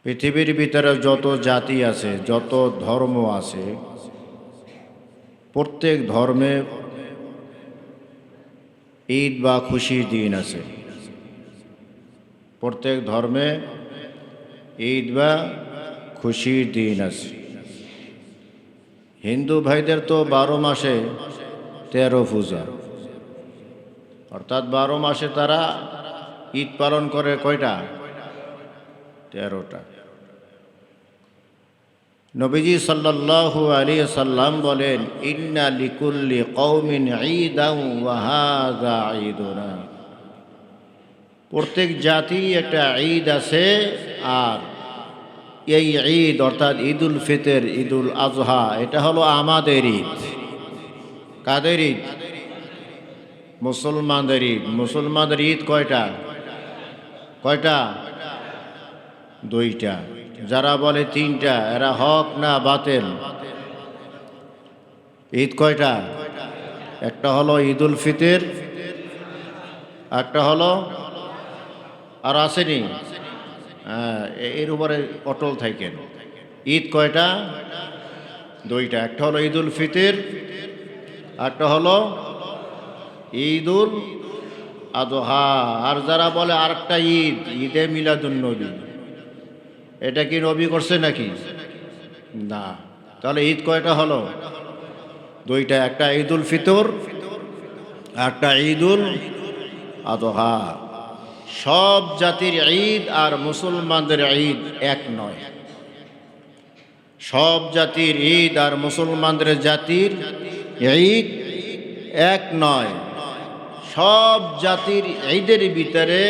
পৃথিবীর ভিতরে যত জাতি আছে, যত ধর্ম আছে, প্রত্যেক ধর্মে ঈদ বা খুশির দিন আছে। প্রত্যেক ধর্মে ঈদ বা খুশির দিন আছে। হিন্দু ভাইদের তো 12 মাসে 13 পূজা, অর্থাৎ 12 মাসে তারা ঈদ পালন করে কয়টা? 13টা। নবীজি সাল্লাল্লাহু আলাইহি সাল্লাম বলেন, ইন্না লিকুল্লি কওমিন ঈদান ওয়া হাযা ঈদুনা। প্রত্যেক জাতি একটা ঈদ আছে, আর এই ঈদ অর্থাৎ ঈদুল ফিতর, ঈদুল আজহা, এটা হলো আমাদের ঈদ। কাদের ঈদ? মুসলমানদের ঈদ। মুসলমানদের ঈদ কয়টা? কয়টা? 2টা। যারা বলে 3টা, এরা হক না বাতিল? ঈদ কয়টা? একটা হলো ঈদুল ফিতর, একটা হলো আর আসেনি, এর উপরে অটল থাকেন। ঈদ কয়টা? 2টা। একটা হলো ঈদুল ফিতর, একটা হলো ঈদুল আজহা। আর যারা বলে আরেকটা ঈদ, ঈদে মিলাদুন নবী, এটা কি নবী করছে নাকি? না। তাহলে ঈদ কয়টা হলো? 2টা। একটা ঈদুল ফিতর, একটা ঈদুল আজহা। সব জাতির ঈদ আর মুসলমানদের ঈদ এক নয়। সব জাতির ঈদ আর মুসলমানদের জাতির ঈদ এক নয়। সব জাতির ঈদের ভিতরে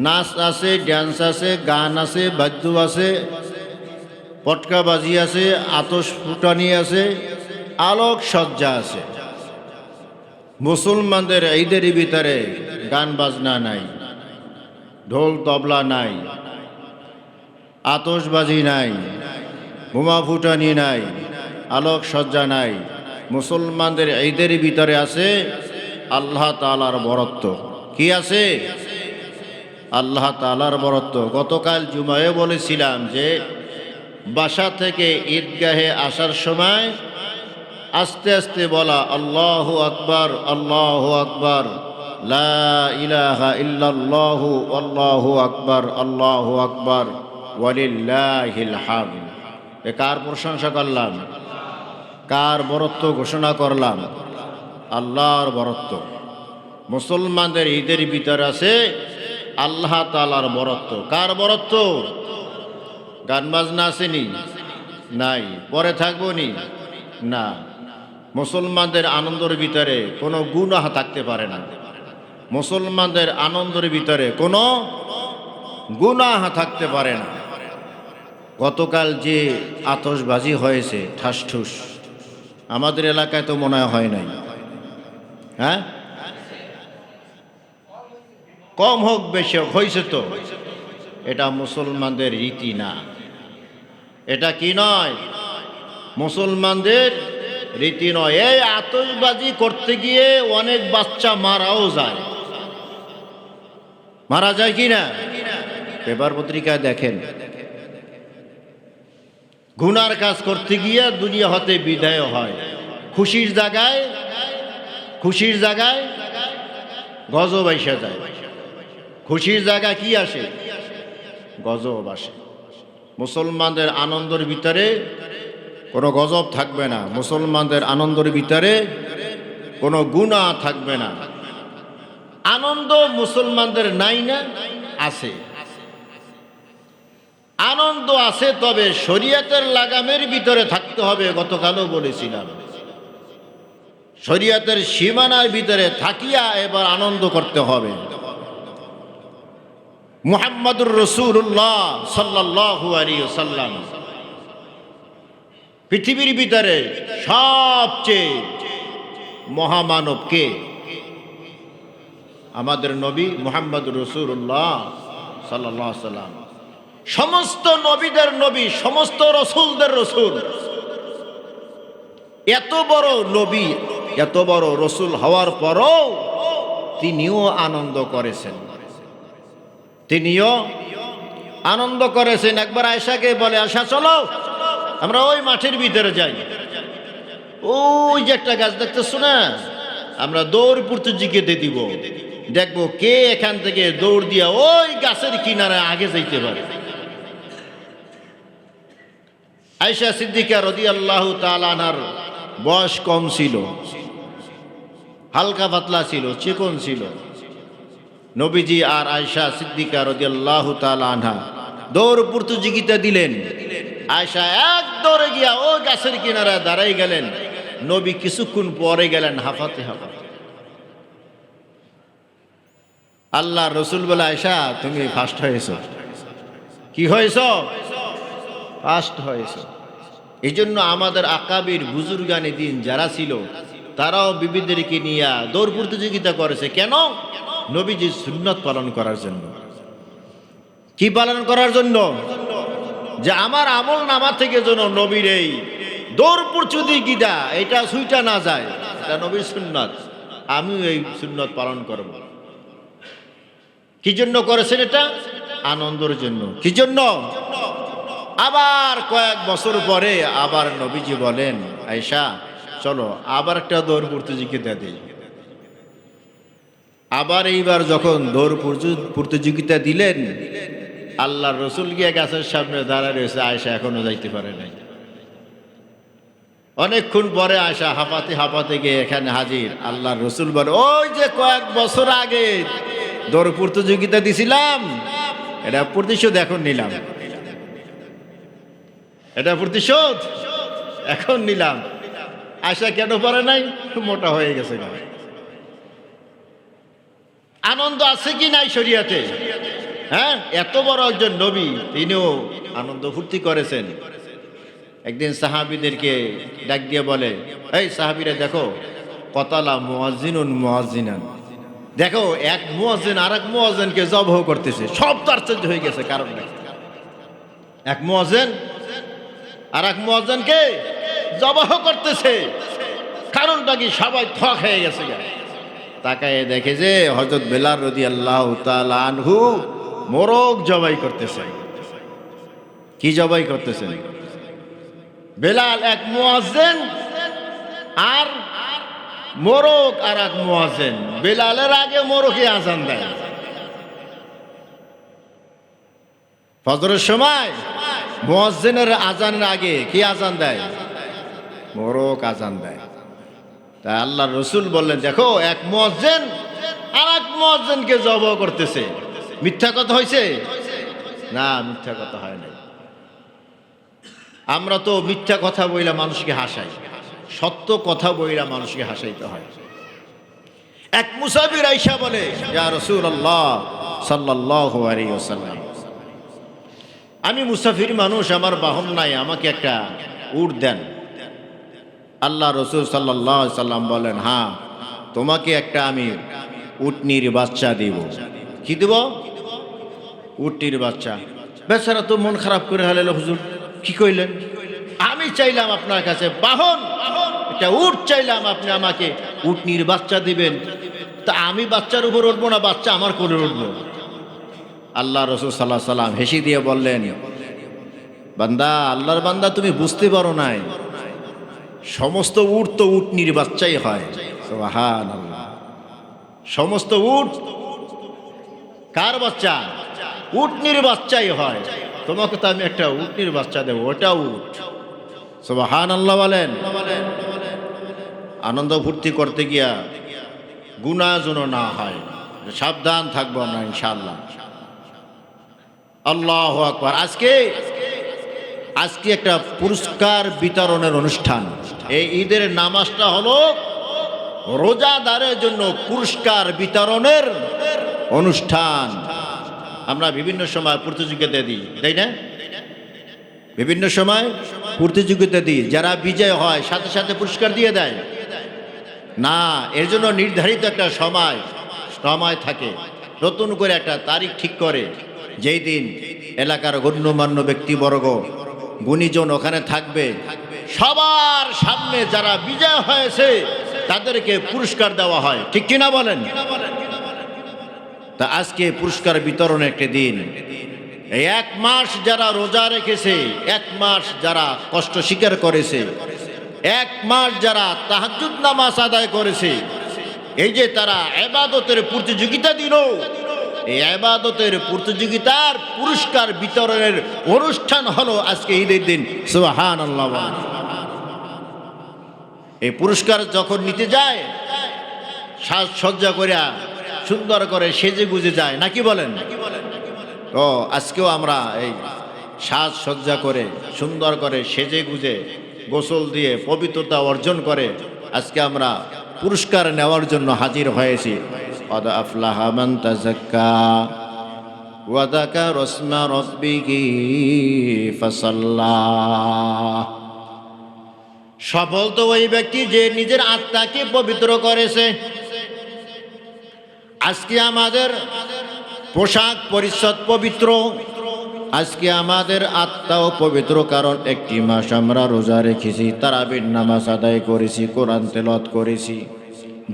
নাচ আছে, ড্যান্স আছে, গান আছে, বাদ্য আছে, পটকাবাজি আছে, আতশ ফুটানি আছে, আলোক সজ্জা আছে। মুসলমানদের ঈদের ভিতরে গান বাজনা নাই, ঢোল তবলা নাই, আতশবাজি নাই, বোমা ফুটানি নাই, আলোক সজ্জা নাই। মুসলমানদের ঈদের ভিতরে আছে আল্লাহ তাআলার বরত্ব। কি আছে? আল্লাহ তাআলার বরত্ব। গতকাল জুমায় বলেছিলাম যে বাসা থেকে ঈদগাহে আসার সময় আস্তে আস্তে বলা, আল্লাহু আকবার, আল্লাহু আকবার, লা ইলাহা ইল্লাল্লাহু, আল্লাহু আকবার, আল্লাহু আকবার, ওয়ালিল্লাহিল হামদ। এ কার প্রশংসা করলাম? কার বরত্ব ঘোষণা করলাম? আল্লাহর বরত্ব। মুসলমানদের ঈদের ভিতর আছে আল্লাহ তাআলার বরত্ব। কার বরত্ব? গান বাজনা আসেনি? নাই। পরে থাকবো নি? না। মুসলমানদের আনন্দের ভিতরে কোনো গুনাহ থাকতে পারে না। মুসলমানদের আনন্দের ভিতরে কোনো গুনাহ থাকতে পারে না। গতকাল যে আতশবাজি হয়েছে ঠাসঠুস, আমাদের এলাকায় তো মনে হয় নাই। হ্যাঁ, কম হোক বেশি হোক হয়েছে তো। এটা মুসলমানদের রীতি না। এটা কি নয়? মুসলমানদের রীতি নয়। এই আতশবাজি করতে গিয়ে অনেক বাচ্চা মারাও যায়। মারা যায় কি না? পেপার পত্রিকায় দেখেন। গুনার কাজ করতে গিয়ে দুনিয়া হতে বিদায় হয়। খুশির জায়গায় গজব আইসা যায়। খুশির জায়গায় কি আসে? গজব আসে। মুসলমানদের আনন্দের ভিতরে কোনো গজব থাকবে না। মুসলমানদের আনন্দের ভিতরে কোনো গুনাহ থাকবে না। আনন্দ মুসলমানদের নাই না? আছে। আনন্দ আছে, তবে শরীয়তের লাগামের ভিতরে থাকতে হবে। গতকালও বলেছিলাম, শরীয়তের সীমানার ভিতরে থাকিয়া এবার আনন্দ করতে হবে। মুহাম্মদুর রাসূলুল্লাহ সাল্লাল্লাহু আলাইহি ওয়াসাল্লাম পৃথিবীর ভিতরে সবচেয়ে মহামানব কে? আমাদের নবী মুহাম্মদুর রাসূলুল্লাহ সাল্লাল্লাহু আলাইহি ওয়াসাল্লাম। সমস্ত নবীদের নবী, সমস্ত রসুলদের রসুল। এত বড় নবী, এত বড় রসুল হওয়ার পরও তিনিও আনন্দ করেছেন। তিনিও আনন্দ করেছেন। একবার আয়েশাকে বলে, আয়েশা চলো আমরা ওই মাঠের ভিতরে যাই, ওই যে একটা গাছ দেখতেছো না, আমরা দৌড় পর্তুজিকে দিয়ে দিব, দেখবো কে এখান থেকে দৌড় দিয়া ওই গাছের কিনারে আগে যাইতে পারে। আয়েশা সিদ্দিকা রাদিয়াল্লাহু তাআলা আনহার বয়স কম ছিল, হালকা পাতলা ছিল, চিকন ছিল। নবীজি আর আয়েশা সিদ্দিকা রাদিয়াল্লাহু তাআলা আনহা দৌড় প্রতিযোগিতা দিলেন। আয়েশা এক দৌড়ে গিয়া ওই গাছের কিনারে দাঁড়াই গেলেন। নবী কিছুক্ষণ পরে গেলেন হাঁপাতে হাঁপাতে। আল্লাহ রসুল বলে, আয়েশা তুমি ফার্স্ট হয়েছ। কি হয়েছ? ফার্স্ট হয়েছ। এই জন্য আমাদের আকাবির বুজুর্গানি দিন যারা ছিল তারাও বিবিদেরকে নিয়ে দৌড় প্রতিযোগিতা করেছে। কেন? নবীজির সুন্নত পালন করার জন্য। কি পালন করার জন্য? যে আমার আমল নামা থেকে যেন নবীর এই দৌড় প্রতিযোগিতা এটা ছুঁইটা না যায়, এটা নবীর সুন্নত, আমিও এই সুন্নত পালন করব। কি জন্য করেছেন এটা? আনন্দের জন্য। কি জন্য? আবার কয়েক বছর পরে আবার নবীজি বলেন, আয়েশা চলো আবার একটা দৌড় প্রতিযোগিতা দিই। আবার এইবার যখন দৌড় প্রতিযোগিতা দিলেন, আল্লাহর রসুল গিয়ে গাছের সামনে দাঁড়ায় রয়েছে, আয়েশা এখনো যাইতে পারে নাই। অনেকক্ষণ পরে আয়েশা হাঁপাতে হাঁপাতে গিয়ে এখানে হাজির। আল্লাহর রসুল বলে, ওই যে কয়েক বছর আগে দৌড় প্রতিযোগিতা দিছিলাম, এটা প্রতিশোধ এখন নিলাম, এটা প্রতিশোধ এখন নিলাম। আয়েশা কেন পারে নাই? মোটা হয়ে গেছে। আনন্দ আছে কি নাই শরীয়তে? হ্যাঁ, এত বড় একজন নবী, তিনিও আনন্দ ফুর্তি করেছেন। একদিন সাহাবীদেরকে ডাক দিয়ে বলে, এই সাহাবীরা দেখো, কতালা মুয়াজ্জিনুন মুয়াজ্জিনান, দেখো এক মুয়াজ্জিন আর এক মুয়াজ্জিনকে জবহ করতেছে। সব তারচর্য হয়ে গেছে, কারণ নাই। এক মুয়াজ্জিন আর এক মুয়াজ্জিনকে জবহ করতেছে, কারণটা কি? সবাই থক হয়ে গেছে। তাকায় দেখে যে হযরত বেলাল রাদিয়াল্লাহু তাআলা আনহু মোরগ জবাই করতেছে। কি জবাই করতেছেন? বেলাল এক মুয়াজ্জিন আর মোরগ আর এক মুয়াজ্জিন। বেলালের আগে মোরগে আজান দেয় ফজরের সময়, মুয়াজ্জিনের আজানের আগে কি আজান দেয়? মোরগ আজান দেয়। তাই আল্লাহর রসুল বললেন, দেখো এক মুয়াজ্জিন আর এক মুয়াজ্জিনকে জবাই করতেছে। মিথ্যা কথা হয়েছে? না, মিথ্যা কথা হয় নাই। আমরা তো মিথ্যা কথা বইলা মানুষকে হাসাই, সত্য কথা বইলা মানুষকে হাসাইতে হয়। এক মুসাফির আয়েশা বলে, ইয়া রাসূলুল্লাহ সাল্লাল্লাহু আলাইহি ওয়াসাল্লাম, আমি মুসাফির মানুষ, আমার বাহন নাই, আমাকে একটা উট দেন। আল্লাহ রসুল সাল্লাল্লাহু আলাইহি সাল্লাম বলেন, হ্যাঁ তোমাকে একটা আমি উটনির বাচ্চা দিব। কি দিব? উটনির বাচ্চা। বেচারা তো মন খারাপ করে হারালো, হুজুর কি কইলেন? আমি চাইলাম আপনার কাছে বাহন, একটা উট চাইলাম, আপনি আমাকে উটনির বাচ্চা দিবেন। তা আমি বাচ্চার উপর উঠবো না, বাচ্চা আমার কোলে উঠবো? আল্লাহ রসুল সাল্লাল্লাহু আলাইহি সাল্লাম হেসে দিয়ে বললেন, বান্দা, আল্লাহর বান্দা, তুমি বুঝতে পারো নাই, সমস্ত উট তো উটনির বাচ্চাই হয়। সুবহানাল্লাহ। সমস্ত উট কার বাচ্চা? উটনির বাচ্চাই হয়। তোমাকে তো আমি একটা উটনির বাচ্চা দেবো, ওটা উট। সুবহানাল্লাহ বলেন। আনন্দ ফুর্তি করতে গিয়া গুনাহ যেন না হয়, সাবধান থাকবো আমরা ইনশাআল্লাহ। আল্লাহু আকবার। আজকে একটা পুরস্কার বিতরণের অনুষ্ঠান। এই ঈদের নামাজটা হলো রোজাদারের জন্য পুরস্কার বিতরণের অনুষ্ঠান। আমরা বিভিন্ন সময় প্রতিযোগিতা দিই, তাই না? বিভিন্ন সময় প্রতিযোগিতা দিই, যারা বিজয় হয় সাথে সাথে পুরস্কার দিয়ে দেয় না। এর জন্য নির্ধারিত একটা সময় থাকে, নতুন করে একটা তারিখ ঠিক করে, যেই দিন এলাকার গণ্যমান্য ব্যক্তিবর্গ, গুণীজন ওখানে থাকবে, সবার সামনে যারা বিজয় হয়েছে তাদেরকে পুরস্কার দেওয়া হয়। ঠিক কিনা বলেন? তা আজকে পুরস্কার বিতরণের একটি দিন। এই 1 মাস যারা রোজা রেখেছে, 1 মাস যারা কষ্ট স্বীকার করেছে, 1 মাস যারা তাহাজ্জুদ নামাজ আদায় করেছে, এই যে তারা ইবাদতের প্রতিযোগিতা দিল, এই ইবাদতের প্রতিযোগিতার পুরস্কার বিতরণের অনুষ্ঠান হলো আজকে ঈদের দিন। সুবহানাল্লাহ। এই পুরস্কার যখন নিতে যায় সাজসজ্জা করিয়া সুন্দর করে সেজে গুজে যায়, নাকি বলেন? ও আজকেও আমরা এই সাজসজ্জা করে সুন্দর করে সেজে গুজে গোসল দিয়ে পবিত্রতা অর্জন করে আজকে আমরা পুরস্কার নেওয়ার জন্য হাজির হয়েছি। قد أفلح من تزكى وذكر اسم ربه فصلى। সফল তো ওই ব্যক্তি যে নিজের আত্মাকে পবিত্র করেছে। আজকে আমাদের পোশাক পরিচ্ছদ পবিত্র, আজকে আমাদের আত্মাও পবিত্র, কারণ 1 মাস আমরা রোজা রেখেছি, তারাবির নামাজ আদায় করেছি, কোরআন তেলাওয়াত করেছি,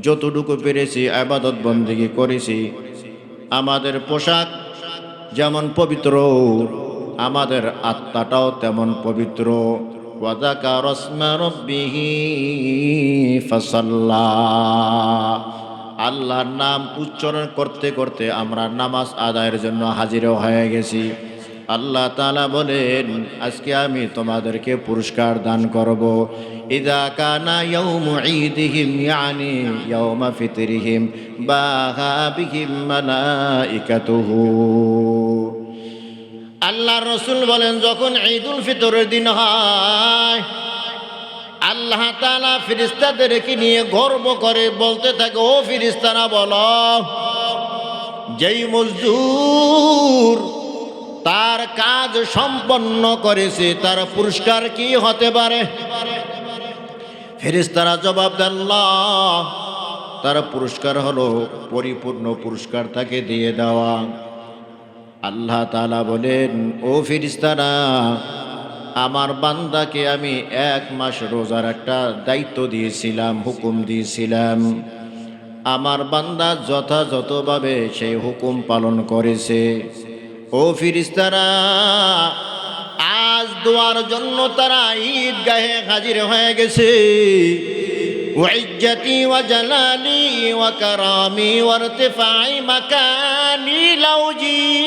যতটুকু পেরেছি ইবাদত বন্দেগী করেছি। আমাদের পোশাক যেমন পবিত্র, আমাদের আত্মাটাও তেমন পবিত্র। ওয়াযাকারা ইসমা রাব্বিহি ফাসাল্লা। আল্লাহর নাম উচ্চারণ করতে করতে আমরা নামাজ আদায়ের জন্য হাজির হয়ে গেছি। আল্লাহ তাআলা বলেন, আজকে আমি তোমাদেরকে পুরস্কার দান করব। ইযা কানা ইয়াউমু ঈদিহিম ইয়ানি ইয়াউমা ফিতরিহিম বাহা বিহিম মালাইকাতুহু। আল্লাহর রাসূল বলেন, যখন ঈদুল ফিতরের দিন হয় আল্লাহ তাআলা ফেরেশতাদেরকে নিয়ে গর্ব করে বলতে থাকে, ও ফেরেশতারা বলো, যেই মজদুর তার কাজ সম্পন্ন করেছে তার পুরস্কার কি হতে পারে? ফেরেশতারা জবাব দেন, আল্লাহ, তার পুরস্কার হলো পরিপূর্ণ পুরস্কার তাকে দিয়ে দেওয়া। আল্লাহ তাআলা বলেন, ও ফেরেশতারা, আমার বান্দাকে আমি 1 মাস রোজার একটা দায়িত্ব দিয়েছিলাম, হুকুম দিয়েছিলাম। আমার বান্দা যথাযথভাবে সেই হুকুম পালন করেছে। ও ফেরেশতারা, আজ দোয়ার জন্য তারা ঈদগাহে হাজির হয়ে গেছে। ওয়াইজ্জাতি ওয়া জালালি ওয়া কারামি ওয়া ইরতিফাই মাকানি লাউজিবান্নাহুম।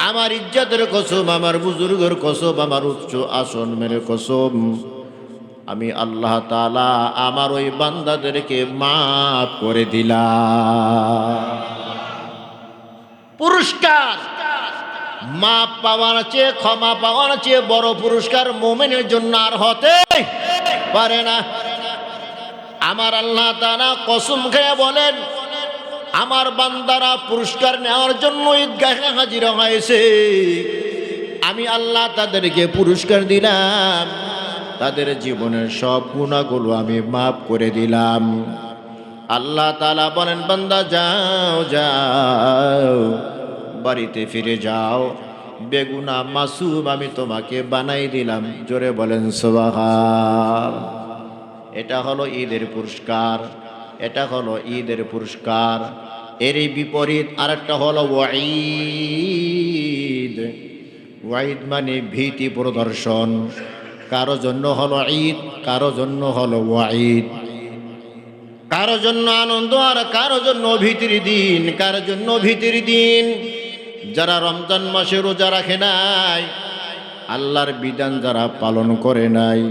আমার ইজ্জতের কসম, আমার বুজুর্গের কসম, আমার উচ্চ আসন মেরে কসম, আমি আল্লাহ তাআলা আমার ওই বান্দাদেরকে মাফ করে দিলাম। পুরস্কার মাপ পাওয়ার চেয়ে, ক্ষমা পাওয়ার চেয়ে বড় পুরস্কার মুমিনের জন্য আর হতে পারে না। আমার আল্লাহ তাআলা কসম খেয়ে বলেন, আমার বান্দারা পুরস্কার নেওয়ার জন্য ঈদগাহে হাজির হয়েছে, আমি আল্লাহ তাদেরকে পুরস্কার দিলাম, তাদের জীবনের সব গুনাহগুলো আমি মাফ করে দিলাম। আল্লাহ তাআলা বলেন, বান্দা যাও যাও, বাড়িতে ফিরে যাও, বেগুনাহ মাসুম আমি তোমাকে বানাই দিলাম। জোরে বলেন সুবহান। এটা হলো ঈদের পুরস্কার, এটা হলো ঈদের পুরস্কার। এরই বিপরীত আরেকটা হলো ওয়াঈদ। ওয়াঈদ মানে ভীতি প্রদর্শন। কারো জন্য হলো ঈদ, কারো জন্য হলো ওয়াঈদ। কারো জন্য আনন্দ আর কারো জন্য ভীতির দিন, কারো জন্য ভীতির দিন। যারা রমজান মাসে রোজা রাখে নাই, আল্লাহর বিধান যারা পালন করে নাই,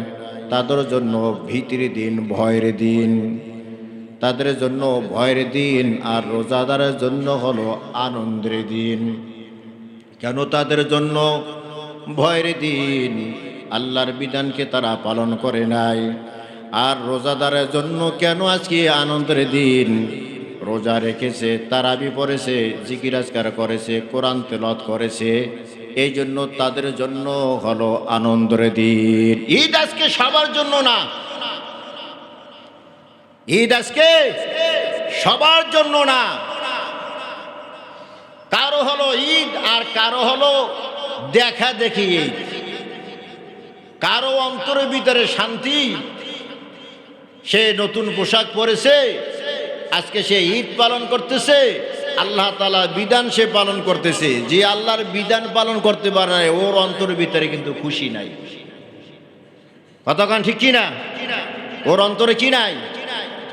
তাদের জন্য ভীতির দিন, ভয়ের দিন, তাদের জন্য ভয়ের দিন। আর রোজাদারের জন্য হলো আনন্দের দিন। কেন তাদের জন্য ভয়ের দিন? আল্লাহর বিধানকে তারা পালন করে নাই। আর রোজাদারের জন্য কেন আজকে আনন্দের দিন? রোজা রেখেছে, তারাবি পড়েছে, জিকির আজকার করেছে, কোরআন তেলাওয়াত করেছে, এই জন্য তাদের জন্য হলো আনন্দের দিন। ঈদ আজকে সবার জন্য না, ঈদ আজকে সবার জন্য না। কারো হলো ঈদ আর কারো হলো দেখা দেখি ঈদ। কারো অন্তরের ভিতরে শান্তি, সে নতুন পোশাক পরেছে, আজকে সে ঈদ পালন করতেছে। আল্লাহ তাআলা বিধান সে পালন করতেছে, যে আল্লাহর বিধান পালন করতে পারে না ওর অন্তরের ভিতরে কিন্তু খুশি নাই। কতক্ষণ ঠিক কি না? ওর অন্তরে কি নাই?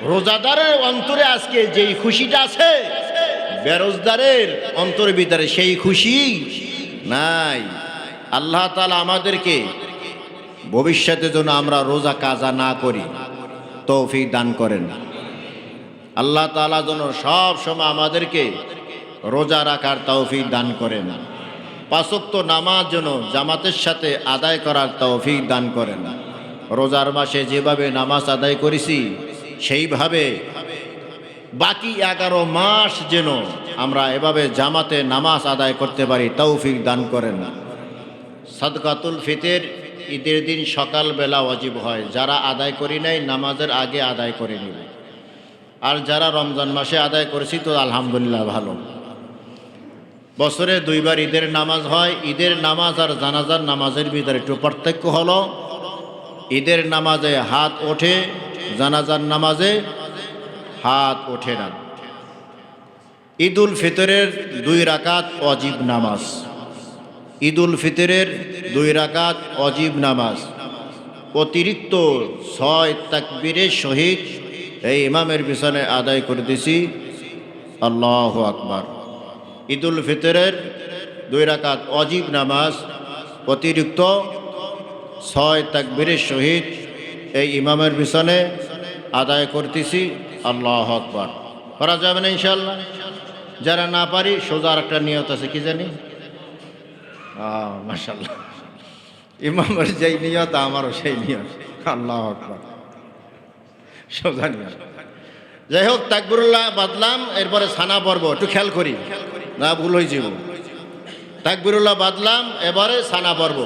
রোজাদারের অন্তরে আজকে যেই খুশিটা আছে, বেরোজদারের অন্তরের ভিতরে সেই খুশি নাই। আল্লাহ তাআলা আমাদেরকে ভবিষ্যতে যেন আমরা রোজা কাজা না করি তৌফিক দান করেন। আল্লাহ তাআলা যেন সব সময় আমাদেরকে রোজা রাখার তৌফিক দান করেন। পাঁচ ওয়াক্ত নামাজ যেন জামাতের সাথে আদায় করার তৌফিক দান করেন। রোজার মাসে যেভাবে নামাজ আদায় করেছি সেইভাবে বাকি 11 মাস যেন আমরা এভাবে জামাতে নামাজ আদায় করতে পারি তৌফিক দান করেন। সাদকাতুল ফিতর ঈদের দিন সকালবেলা ওয়াজিব হয়, যারা আদায় করি নাই নামাজের আগে আদায় করে নিব। আর যারা রমজান মাসে আদায় করেছি তো আলহামদুলিল্লাহ ভালো। বছরে 2 বার ঈদের নামাজ হয়। ঈদের নামাজ আর জানাজার নামাজের ভিতরে একটু পার্থক্য হলো, ঈদের নামাজে হাত ওঠে, জানাজার নামাজে হাত ওঠে না। ঈদুল ফিতরের 2 রাকাত ওয়াজিব নামাজ, ঈদুল ফিতরের 2 রাকাত ওয়াজিব নামাজ, অতিরিক্ত 6 তাকবীরের সহিত এই ইমামের পিছনে আদায় করে দিছি আল্লাহু আকবার। ঈদুল ফিতরের 2 রাকাত ওয়াজিব নামাজ অতিরিক্ত 6 তাকবীরের সহিত এই ইমামের পিছনে আদায় করতেছি আল্লাহু আকবার। করা যাবে না ইনশাআল্লাহ? যারা না পারি সোজা একটা নিয়ত আছে, কি জানি? মাশাআল্লাহ, ইমামের যেই নিয়ত আমারও সেই নিয়ত। আল্লাহু আকবার, সোজা নিয়ত। যাই হোক, তাকবীরুল্লাহ বাদলাম, এরপরে সানা পড়ব, একটু খেয়াল করি না ভুল হয়ে যাব। তাকবীরুল্লাহ বাদলাম, এবারে সানা পড়ব।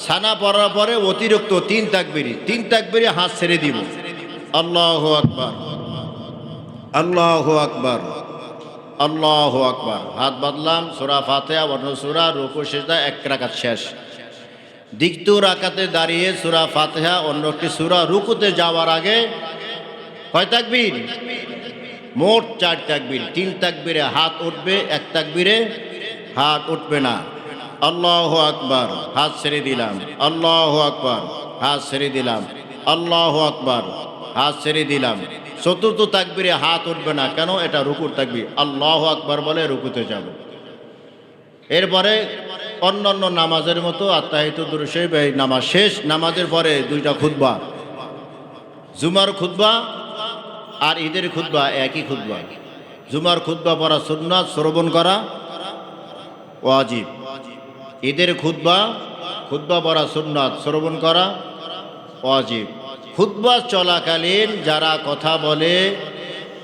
সানা পড়ার পরে অতিরিক্ত 3 তাকবীরি, 3 তাকবীরে হাত ছেড়ে দিব। আল্লাহু আকবার, আল্লাহু আকবার, আল্লাহু আকবার। হাত বাদলাম, সূরা ফাতিহা, অন্য সূরা, রুকু সিজদা, 1 রাকাত শেষ। দ্বিতীয় রাকাতে দাঁড়িয়ে সূরা ফাতিহা, অন্য একটি সূরা, রুকুতে যাওয়ার আগে কয় তাকবীর? মোট 4 তাকবীর। 3 তাকবীরে হাত উঠবে, 1 তাকবীরে হাত উঠবে না। আল্লাহু আকবার, হাত ছেড়ে দিলাম। আল্লাহু আকবার, হাত ছেড়ে দিলাম। আল্লাহু আকবার, হাত ছেড়ে দিলাম। চতুর্থ তাকবীরে হাত উঠবে না, কেন? এটা রুকুর তাকবীর। আল্লাহু আকবার বলে রুকুতে যাব। এরপরে অন্যান্য নামাজের মতো আত্তাহিয়াতু দুরূদ শরীফ, এই নামাজ শেষ। নামাজের পরে 2টা খুতবা, জুমার খুতবা আর ঈদের খুতবা একই খুতবা। জুমার খুতবা পড়া সুন্নাত, শ্রবণ করা ওয়াজিব। ঈদের খুতবা পড়া সুন্নাত, শ্রবণ করা ওয়াজিব। খুতবা চলাকালীন যারা কথা বলে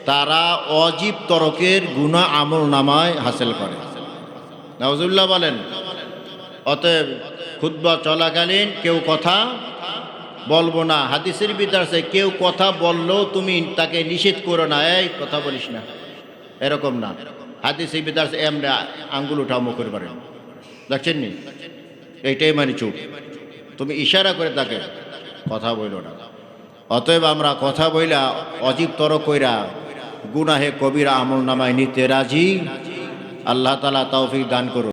তারা ওয়াজিব তরকের গুনাহ আমল নামায় হাসিল করে। নাউজুবিল্লাহ বলেন। অতএব খুতবা চলাকালীন কেউ কথা বলবো না। হাদিসের ভিতরে আছে কেউ কথা বললেও তুমি তাকে নিষেধ করো না, এই কথা বলিস না, এরকম না। হাদিসের ভিতরে আছে এমনি আঙ্গুল উঠাও মুখের পারে, দেখছেন নি? এইটাই মানে চুপ, তুমি ইশারা করে তাকে কথা বইল না। অতএব আমরা কথা বইলা অজীব তরক কইরা গুনাহে কবিরা আমল নামায় নিতে রাজি। আল্লাহ তাআলা তৌফিক দান করুন।